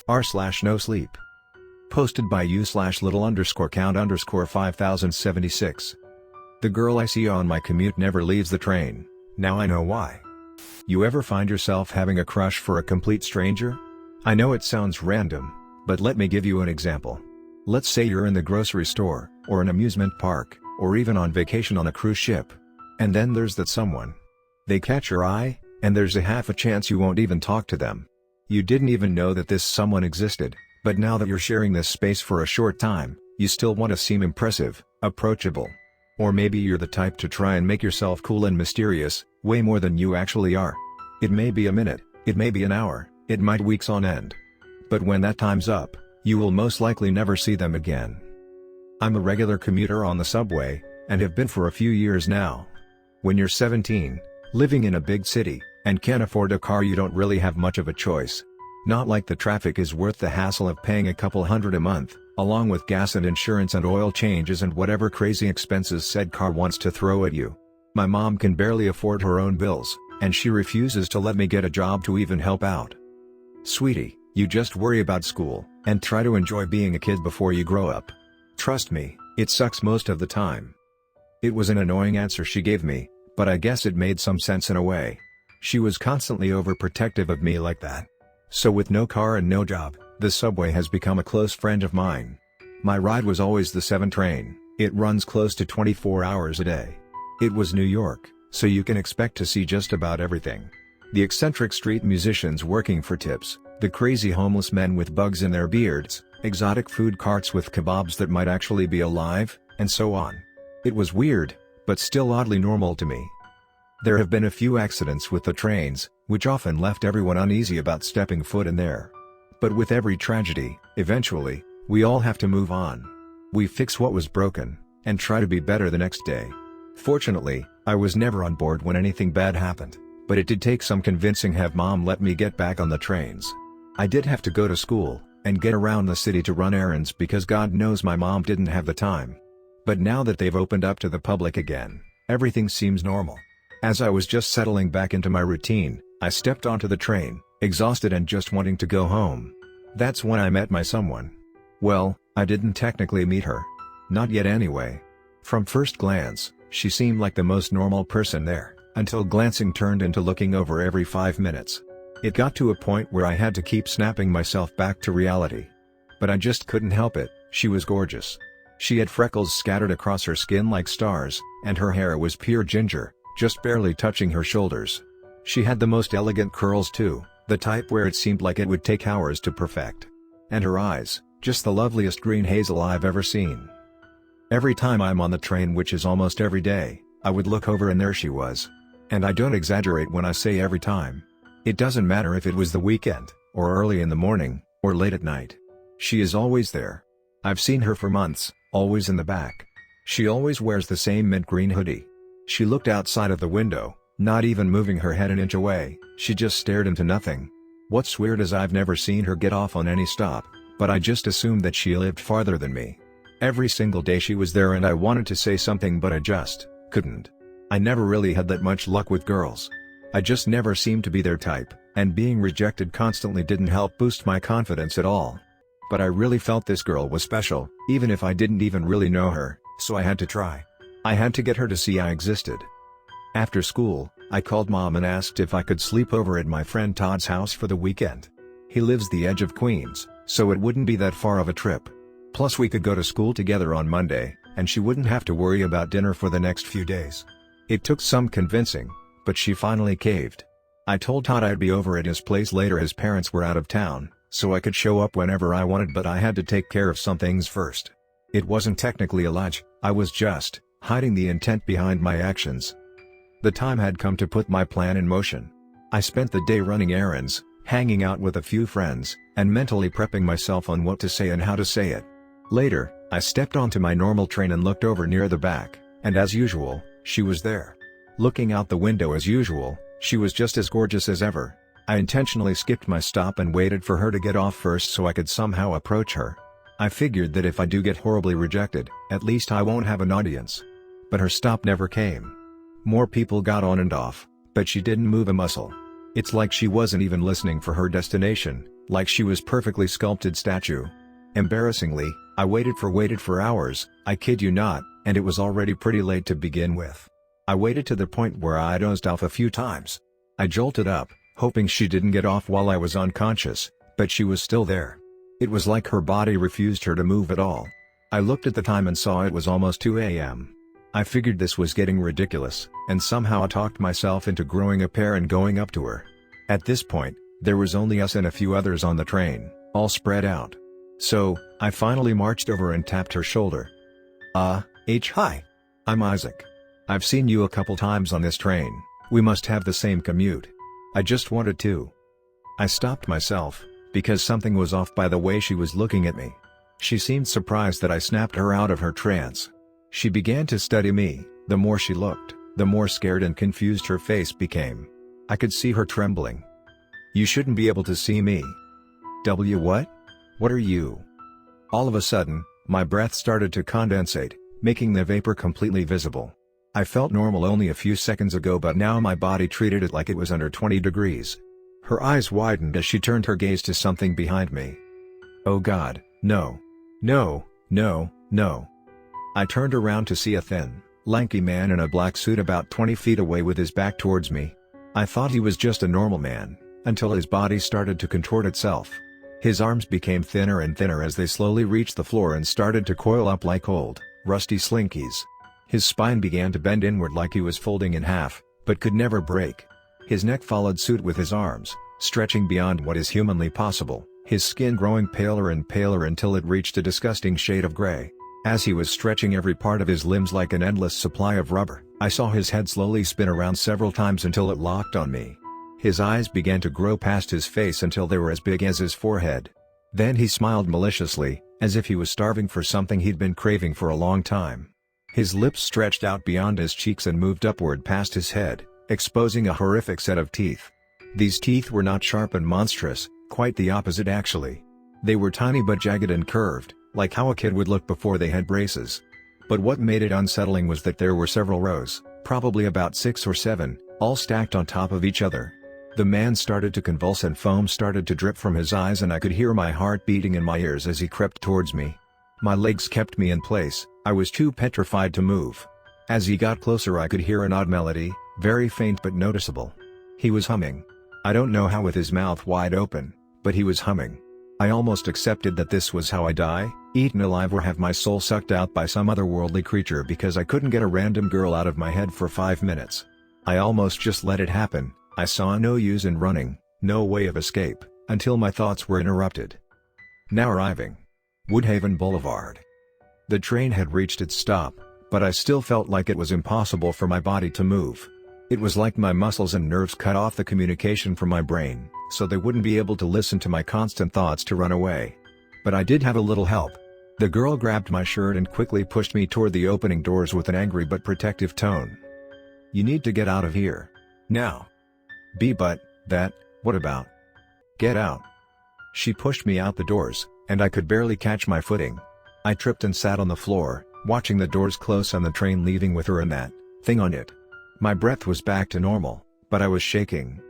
r/NoSleep. Posted by u/little_count_5076. The girl I see on my commute never leaves the train. Now I know why. You ever find yourself having a crush for a complete stranger? I know it sounds random, but let me give you an example. Let's say you're in the grocery store, or an amusement park, or even on vacation on a cruise ship. And then there's that someone. They catch your eye, and there's a half a chance you won't even talk to them. You didn't even know that this someone existed, but now that you're sharing this space for a short time, you still want to seem impressive, approachable. Or maybe you're the type to try and make yourself cool and mysterious, way more than you actually are. It may be a minute, it may be an hour, it might weeks on end. But when that time's up, you will most likely never see them again. I'm a regular commuter on the subway, and have been for a few years now. When you're 17, living in a big city, and can't afford a car, you don't really have much of a choice. Not like the traffic is worth the hassle of paying a couple $100 a month, along with gas and insurance and oil changes and whatever crazy expenses said car wants to throw at you. My mom can barely afford her own bills, and she refuses to let me get a job to even help out. Sweetie, you just worry about school, and try to enjoy being a kid before you grow up. Trust me, it sucks most of the time. It was an annoying answer she gave me, but I guess it made some sense in a way. She was constantly overprotective of me like that. So with no car and no job, the subway has become a close friend of mine. My ride was always the 7 train, it runs close to 24 hours a day. It was New York, so you can expect to see just about everything. The eccentric street musicians working for tips, the crazy homeless men with bugs in their beards, exotic food carts with kebabs that might actually be alive, and so on. It was weird, but still oddly normal to me. There have been a few accidents with the trains, which often left everyone uneasy about stepping foot in there. But with every tragedy, eventually, we all have to move on. We fix what was broken, and try to be better the next day. Fortunately, I was never on board when anything bad happened, but it did take some convincing have mom let me get back on the trains. I did have to go to school, and get around the city to run errands because God knows my mom didn't have the time. But now that they've opened up to the public again, everything seems normal. As I was just settling back into my routine, I stepped onto the train, exhausted and just wanting to go home. That's when I met my someone. Well, I didn't technically meet her. Not yet anyway. From first glance, she seemed like the most normal person there, until glancing turned into looking over every 5 minutes. It got to a point where I had to keep snapping myself back to reality. But I just couldn't help it, she was gorgeous. She had freckles scattered across her skin like stars, and her hair was pure ginger, just barely touching her shoulders. She had the most elegant curls too, the type where it seemed like it would take hours to perfect. And her eyes, just the loveliest green hazel I've ever seen. Every time I'm on the train, which is almost every day, I would look over and there she was. And I don't exaggerate when I say every time. It doesn't matter if it was the weekend, or early in the morning, or late at night. She is always there. I've seen her for months, always in the back. She always wears the same mint green hoodie. She looked outside of the window, not even moving her head an inch away, she just stared into nothing. What's weird is I've never seen her get off on any stop, but I just assumed that she lived farther than me. Every single day she was there and I wanted to say something but I just couldn't. I never really had that much luck with girls. I just never seemed to be their type, and being rejected constantly didn't help boost my confidence at all. But I really felt this girl was special, even if I didn't even really know her, so I had to try. I had to get her to see I existed. After school, I called mom and asked if I could sleep over at my friend Todd's house for the weekend. He lives the edge of Queens, so it wouldn't be that far of a trip. Plus we could go to school together on Monday, and she wouldn't have to worry about dinner for the next few days. It took some convincing, but she finally caved. I told Todd I'd be over at his place later. His parents were out of town, so I could show up whenever I wanted, but I had to take care of some things first. It wasn't technically a lodge, I was just hiding the intent behind my actions. The time had come to put my plan in motion. I spent the day running errands, hanging out with a few friends, and mentally prepping myself on what to say and how to say it. Later, I stepped onto my normal train and looked over near the back, and as usual, she was there. Looking out the window as usual, she was just as gorgeous as ever. I intentionally skipped my stop and waited for her to get off first so I could somehow approach her. I figured that if I do get horribly rejected, at least I won't have an audience. But her stop never came. More people got on and off, but she didn't move a muscle. It's like she wasn't even listening for her destination, like she was perfectly sculpted statue. Embarrassingly, I waited for hours, I kid you not, and it was already pretty late to begin with. I waited to the point where I dozed off a few times. I jolted up, hoping she didn't get off while I was unconscious, but she was still there. It was like her body refused her to move at all. I looked at the time and saw it was almost 2 a.m. I figured this was getting ridiculous, and somehow I talked myself into growing a pair and going up to her. At this point, there was only us and a few others on the train, all spread out. So, I finally marched over and tapped her shoulder. Hi. I'm Isaac. I've seen you a couple times on this train, we must have the same commute. I just wanted to. I stopped myself, because something was off by the way she was looking at me. She seemed surprised that I snapped her out of her trance. She began to study me. The more she looked, the more scared and confused her face became. I could see her trembling. You shouldn't be able to see me. What? What are you? All of a sudden, my breath started to condensate, making the vapor completely visible. I felt normal only a few seconds ago, but now my body treated it like it was under 20 degrees. Her eyes widened as she turned her gaze to something behind me. Oh God, no. No. I turned around to see a thin, lanky man in a black suit about 20 feet away with his back towards me. I thought he was just a normal man, until his body started to contort itself. His arms became thinner and thinner as they slowly reached the floor and started to coil up like old, rusty slinkies. His spine began to bend inward like he was folding in half, but could never break. His neck followed suit with his arms, stretching beyond what is humanly possible, his skin growing paler and paler until it reached a disgusting shade of gray. As he was stretching every part of his limbs like an endless supply of rubber, I saw his head slowly spin around several times until it locked on me. His eyes began to grow past his face until they were as big as his forehead. Then he smiled maliciously, as if he was starving for something he'd been craving for a long time. His lips stretched out beyond his cheeks and moved upward past his head, exposing a horrific set of teeth. These teeth were not sharp and monstrous, quite the opposite actually. They were tiny but jagged and curved, like how a kid would look before they had braces. But what made it unsettling was that there were several rows, probably about 6 or 7, all stacked on top of each other. The man started to convulse and foam started to drip from his eyes, and I could hear my heart beating in my ears as he crept towards me. My legs kept me in place, I was too petrified to move. As he got closer I could hear an odd melody, very faint but noticeable. He was humming. I don't know how with his mouth wide open, but he was humming. I almost accepted that this was how I die, eaten alive or have my soul sucked out by some otherworldly creature, because I couldn't get a random girl out of my head for 5 minutes. I almost just let it happen. I saw no use in running, no way of escape, until my thoughts were interrupted. Now arriving. Woodhaven Boulevard. The train had reached its stop, but I still felt like it was impossible for my body to move. It was like my muscles and nerves cut off the communication from my brain, so they wouldn't be able to listen to my constant thoughts to run away. But I did have a little help. The girl grabbed my shirt and quickly pushed me toward the opening doors with an angry but protective tone. You need to get out of here. Now. What about? Get out. She pushed me out the doors, and I could barely catch my footing. I tripped and sat on the floor, watching the doors close and the train leaving with her and that thing on it. My breath was back to normal, but I was shaking.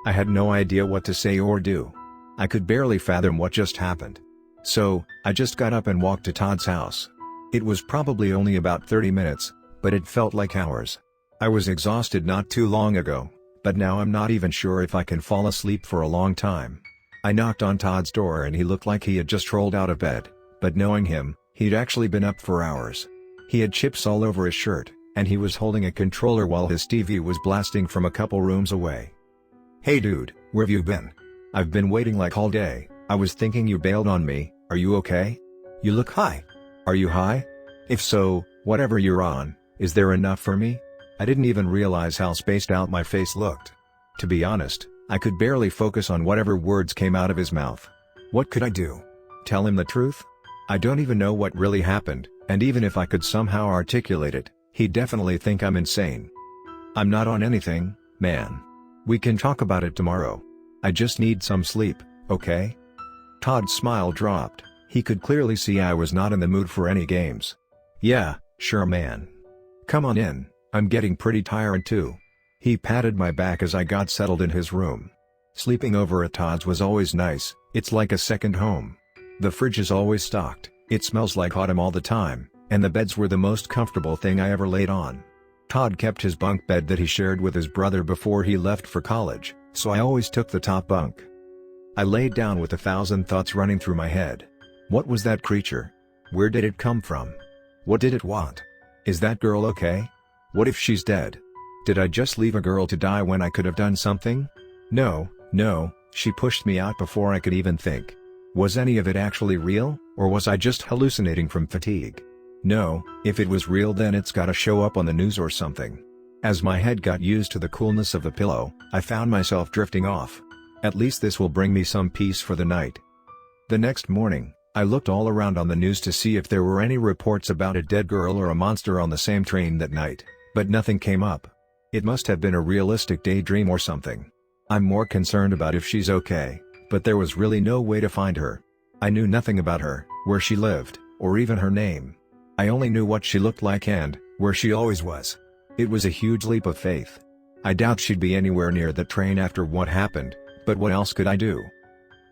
I had no idea what to say or do. I could barely fathom what just happened. So, I just got up and walked to Todd's house. It was probably only about 30 minutes, but it felt like hours. I was exhausted not too long ago, but now I'm not even sure if I can fall asleep for a long time. I knocked on Todd's door and he looked like he had just rolled out of bed, but knowing him, he'd actually been up for hours. He had chips all over his shirt, and he was holding a controller while his TV was blasting from a couple rooms away. Hey dude, where've you been? I've been waiting like all day. I was thinking you bailed on me. Are you okay? You look high. Are you high? If so, whatever you're on, is there enough for me? I didn't even realize how spaced out my face looked. To be honest, I could barely focus on whatever words came out of his mouth. What could I do? Tell him the truth? I don't even know what really happened, and even if I could somehow articulate it, he'd definitely think I'm insane. I'm not on anything, man. We can talk about it tomorrow. I just need some sleep, okay? Todd's smile dropped. He could clearly see I was not in the mood for any games. Yeah, sure man. Come on in, I'm getting pretty tired too. He patted my back as I got settled in his room. Sleeping over at Todd's was always nice, It's like a second home. The fridge is always stocked, it smells like autumn all the time, and the beds were the most comfortable thing I ever laid on. Todd kept his bunk bed that he shared with his brother before he left for college, so I always took the top bunk. I laid down with 1,000 thoughts running through my head. What was that creature? Where did it come from? What did it want? Is that girl okay? What if she's dead? Did I just leave a girl to die when I could have done something? No, she pushed me out before I could even think. Was any of it actually real, or was I just hallucinating from fatigue? No, if it was real then it's gotta show up on the news or something. As my head got used to the coolness of the pillow, I found myself drifting off. At least this will bring me some peace for the night. The next morning, I looked all around on the news to see if there were any reports about a dead girl or a monster on the same train that night, but nothing came up. It must have been a realistic daydream or something. I'm more concerned about if she's okay, but there was really no way to find her. I knew nothing about her, where she lived, or even her name. I only knew what she looked like and where she always was. It was a huge leap of faith. I doubt she'd be anywhere near the train after what happened, but what else could I do?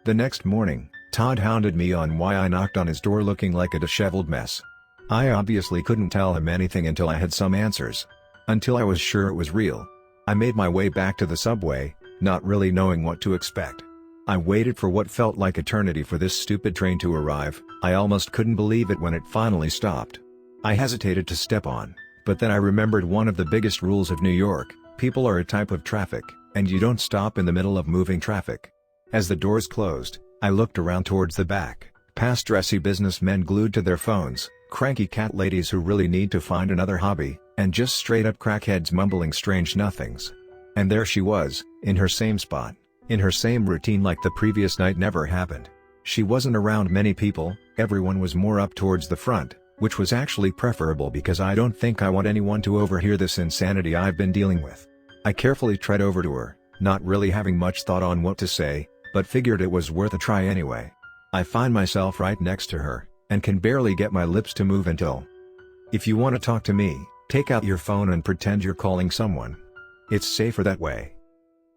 The next morning, Todd hounded me on why I knocked on his door looking like a disheveled mess. I obviously couldn't tell him anything until I had some answers. Until I was sure it was real. I made my way back to the subway, not really knowing what to expect. I waited for what felt like eternity for this stupid train to arrive. I almost couldn't believe it when it finally stopped. I hesitated to step on, but then I remembered one of the biggest rules of New York: people are a type of traffic, and you don't stop in the middle of moving traffic. As the doors closed, I looked around towards the back, past dressy businessmen glued to their phones, cranky cat ladies who really need to find another hobby, and just straight-up crackheads mumbling strange nothings. And there she was, in her same spot, in her same routine like the previous night never happened. She wasn't around many people, everyone was more up towards the front, which was actually preferable because I don't think I want anyone to overhear this insanity I've been dealing with. I carefully tread over to her, not really having much thought on what to say, but figured it was worth a try anyway. I find myself right next to her, and can barely get my lips to move until. If you want to talk to me, take out your phone and pretend you're calling someone. It's safer that way.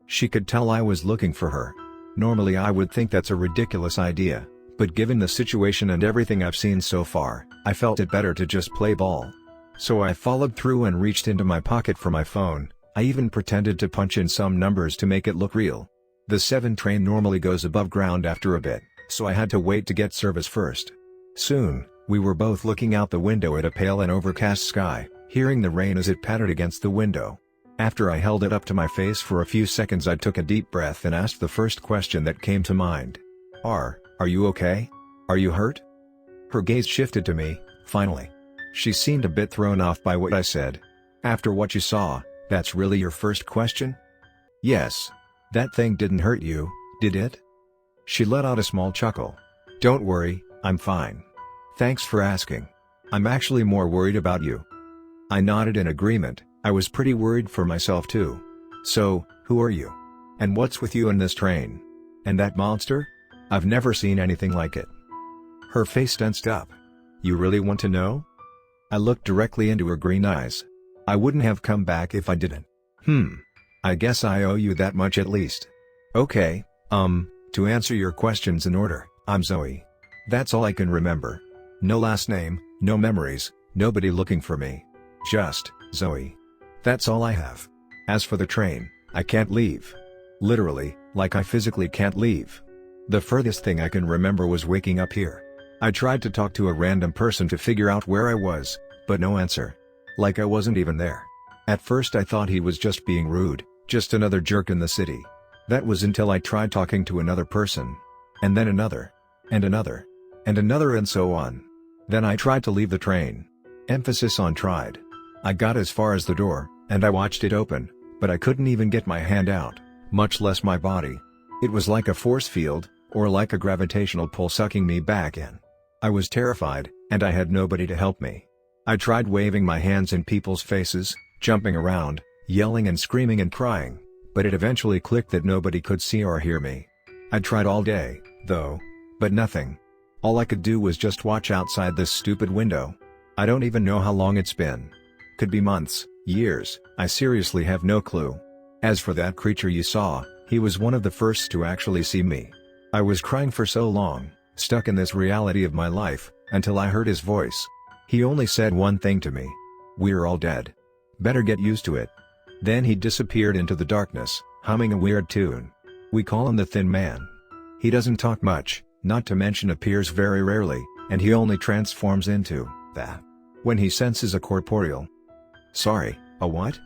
She could tell I was looking for her. Normally I would think that's a ridiculous idea, but given the situation and everything I've seen so far, I felt it better to just play ball. So I followed through and reached into my pocket for my phone. I even pretended to punch in some numbers to make it look real. The 7 train normally goes above ground after a bit, so I had to wait to get service first. Soon, we were both looking out the window at a pale and overcast sky, hearing the rain as it pattered against the window. After I held it up to my face for a few seconds, I took a deep breath and asked the first question that came to mind. Are you okay? Are you hurt? Her gaze shifted to me, finally. She seemed a bit thrown off by what I said. After what you saw, that's really your first question? Yes. That thing didn't hurt you, did it? She let out a small chuckle. Don't worry, I'm fine. Thanks for asking. I'm actually more worried about you. I nodded in agreement. I was pretty worried for myself too. So, who are you? And what's with you in this train? And that monster? I've never seen anything like it. Her face tensed up. You really want to know? I looked directly into her green eyes. I wouldn't have come back if I didn't. I guess I owe you that much at least. Okay, to answer your questions in order, I'm Zoe. That's all I can remember. No last name, no memories, nobody looking for me. Just, Zoe. That's all I have. As for the train, I can't leave. Literally, like I physically can't leave. The furthest thing I can remember was waking up here. I tried to talk to a random person to figure out where I was, but no answer. Like I wasn't even there. At first I thought he was just being rude, just another jerk in the city. That was until I tried talking to another person. And then another. And another. And another and so on. Then I tried to leave the train. Emphasis on tried. I got as far as the door, and I watched it open, but I couldn't even get my hand out, much less my body. It was like a force field, or like a gravitational pull sucking me back in. I was terrified, and I had nobody to help me. I tried waving my hands in people's faces, jumping around, yelling and screaming and crying, but it eventually clicked that nobody could see or hear me. I tried all day, though, but nothing. All I could do was just watch outside this stupid window. I don't even know how long it's been. Could be months, years, I seriously have no clue. As for that creature you saw, he was one of the first to actually see me. I was crying for so long, stuck in this reality of my life, until I heard his voice. He only said one thing to me. "We're all dead. Better get used to it." Then he disappeared into the darkness, humming a weird tune. We call him the Thin Man. He doesn't talk much, not to mention appears very rarely, and he only transforms into that when he senses a corporeal. Sorry, a what?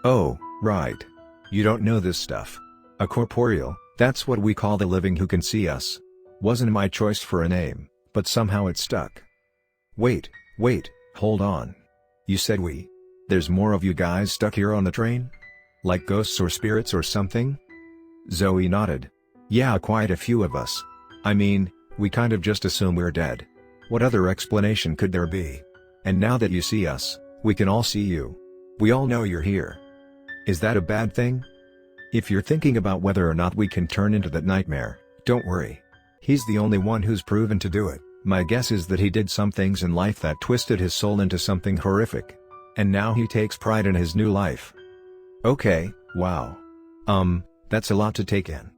Oh, right. You don't know this stuff. A corporeal, that's what we call the living who can see us. Wasn't my choice for a name, but somehow it stuck. Wait, hold on. You said we? There's more of you guys stuck here on the train? Like ghosts or spirits or something? Zoe nodded. Yeah, quite a few of us. I mean, we kind of just assume we're dead. What other explanation could there be? And now that you see us, we can all see you. We all know you're here. Is that a bad thing? If you're thinking about whether or not we can turn into that nightmare, don't worry. He's the only one who's proven to do it. My guess is that he did some things in life that twisted his soul into something horrific. And now he takes pride in his new life. Okay, wow. That's a lot to take in.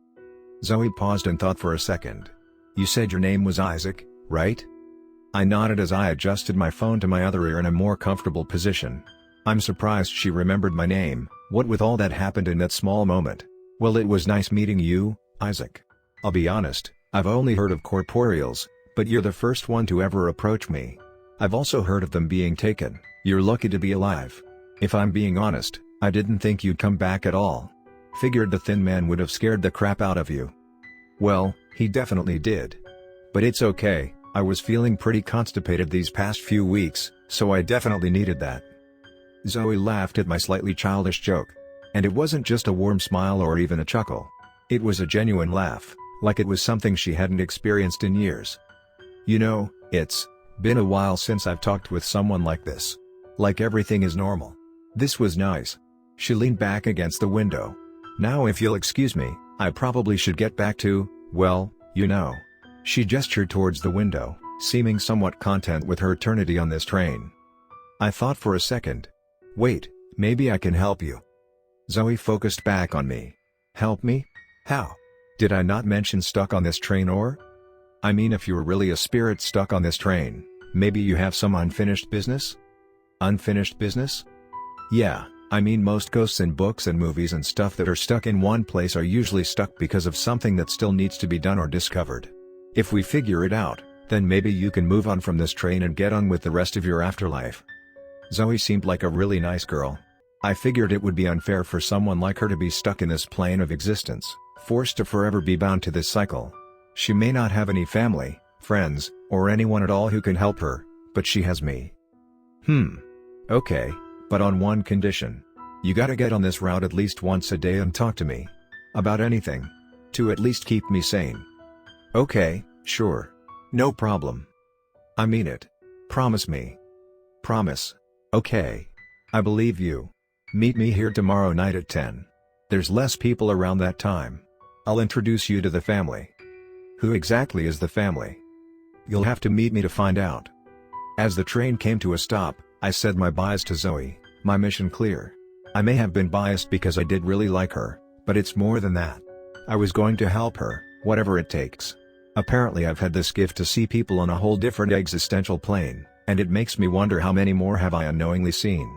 Zoe paused and thought for a second. You said your name was Isaac, right? I nodded as I adjusted my phone to my other ear in a more comfortable position. I'm surprised she remembered my name, what with all that happened in that small moment. Well, it was nice meeting you, Isaac. I'll be honest, I've only heard of corporeals, but you're the first one to ever approach me. I've also heard of them being taken. You're lucky to be alive. If I'm being honest, I didn't think you'd come back at all. Figured the Thin Man would have scared the crap out of you. Well, he definitely did. But it's okay, I was feeling pretty constipated these past few weeks, so I definitely needed that. Zoe laughed at my slightly childish joke. And it wasn't just a warm smile or even a chuckle. It was a genuine laugh, like it was something she hadn't experienced in years. You know, it's been a while since I've talked with someone like this. Like everything is normal. This was nice. She leaned back against the window. Now if you'll excuse me, I probably should get back to, well, you know. She gestured towards the window, seeming somewhat content with her eternity on this train. I thought for a second. Wait, maybe I can help you. Zoe focused back on me. Help me? How? Did I not mention stuck on this train or? I mean, if you're really a spirit stuck on this train, maybe you have some unfinished business? Unfinished business? Yeah, I mean most ghosts in books and movies and stuff that are stuck in one place are usually stuck because of something that still needs to be done or discovered. If we figure it out, then maybe you can move on from this train and get on with the rest of your afterlife. Zoe seemed like a really nice girl. I figured it would be unfair for someone like her to be stuck in this plane of existence, forced to forever be bound to this cycle. She may not have any family, friends, or anyone at all who can help her, but she has me. Okay, but on one condition. You gotta get on this route at least once a day and talk to me. About anything. To at least keep me sane. Okay, sure. No problem. I mean it. Promise me. Promise. Okay. I believe you. Meet me here tomorrow night at 10. There's less people around that time. I'll introduce you to the family. Who exactly is the family? You'll have to meet me to find out. As the train came to a stop, I said my byes to Zoe, my mission clear. I may have been biased because I did really like her, but it's more than that. I was going to help her, whatever it takes. Apparently I've had this gift to see people on a whole different existential plane, and it makes me wonder how many more have I unknowingly seen.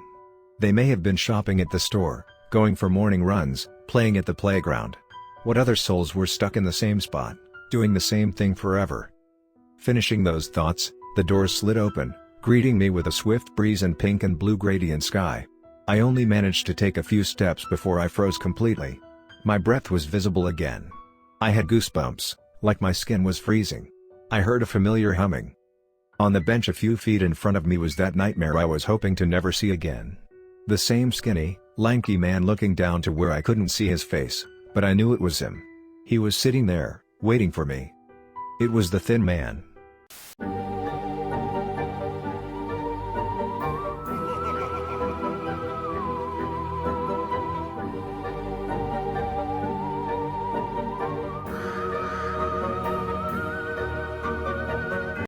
They may have been shopping at the store, going for morning runs, playing at the playground. What other souls were stuck in the same spot, doing the same thing forever? Finishing those thoughts, the door slid open, greeting me with a swift breeze and pink and blue gradient sky. I only managed to take a few steps before I froze completely. My breath was visible again. I had goosebumps, like my skin was freezing. I heard a familiar humming. On the bench a few feet in front of me was that nightmare I was hoping to never see again. The same skinny, lanky man looking down to where I couldn't see his face, but I knew it was him. He was sitting there, waiting for me. It was the Thin Man.